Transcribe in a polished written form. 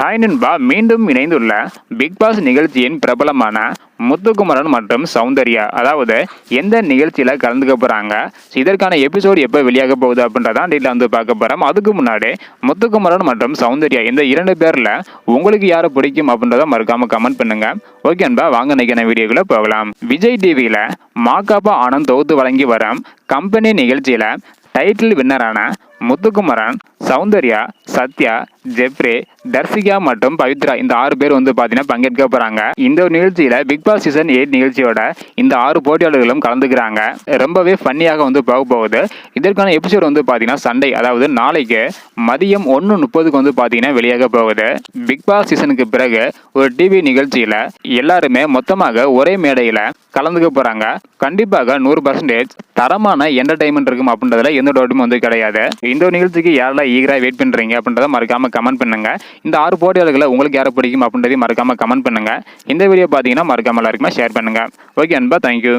Hi நண்பா, மீண்டும் இணைந்துள்ள பிக் பாஸ் நிகழ்ச்சியின் பிரபலமான முத்துக்குமரன் மற்றும் சௌந்தர்யா அதாவது எந்த நிகழ்ச்சியில் கலந்துக்க போகிறாங்க, இதற்கான எபிசோடு எப்போ வெளியாக போகுது அப்படின்றதான் டீட்டில் வந்து பார்க்க போகிறோம். அதுக்கு முன்னாடி முத்துக்குமரன் மற்றும் சௌந்தர்யா இந்த 2 பேரில் உங்களுக்கு யாரை பிடிக்கும் அப்படின்றத மறக்காம கமெண்ட் பண்ணுங்க. ஓகே நண்பா, வாங்க நினைக்கிற வீடியோக்குள்ள போகலாம். விஜய் டிவியில் மாகாபா ஆனந்த் தொகுத்து வழங்கி வரும் கம்பெனி நிகழ்ச்சியில் டைட்டில் வின்னரான முத்துக்குமரன், சௌந்தர்யா, சத்யா, ஜெப்ரே, தர்சிகா மற்றும் பவித்ரா இந்த 6 பேர் வந்து பார்த்தீங்கன்னா பங்கேற்க போறாங்க. இந்த நிகழ்ச்சியில பிக் பாஸ் சீசன் 8 நிகழ்ச்சியோட இந்த 6 போட்டியாளர்களும் கலந்துக்கிறாங்க. ரொம்பவே ஃபன்னியாக வந்து போக போகுது. இதற்கான எபிசோட் வந்து பார்த்தீங்கன்னா சண்டே, அதாவது நாளைக்கு மதியம் 1:30 வந்து பார்த்தீங்கன்னா வெளியாக போகுது. பிக் பாஸ் சீசனுக்கு பிறகு ஒரு டிவி நிகழ்ச்சியில எல்லாருமே மொத்தமாக ஒரே மேடையில கலந்துக்க போறாங்க. கண்டிப்பாக 100% தரமான என்டர்டைன்மெண்ட் இருக்கும் அப்படின்றதுல எந்த டவுட்டும் வந்து கிடையாது. இந்த நிகழ்ச்சிக்கு யாரெல்லாம் ஈகரா வெயிட் பண்றீங்க அப்படின்றத மறக்காம கமெண்ட் பண்ணுங்க. இந்த 6 போட்டியாளர்களை உங்களுக்கு யாரை பிடிக்கும் அப்படின்றதையும் மறக்காம கமெண்ட் பண்ணுங்க. இந்த வீடியோ பார்த்தீங்கன்னா மறக்காம எல்லாருக்குமே ஷேர் பண்ணுங்க. ஓகே அன்பா, தேங்க்யூ.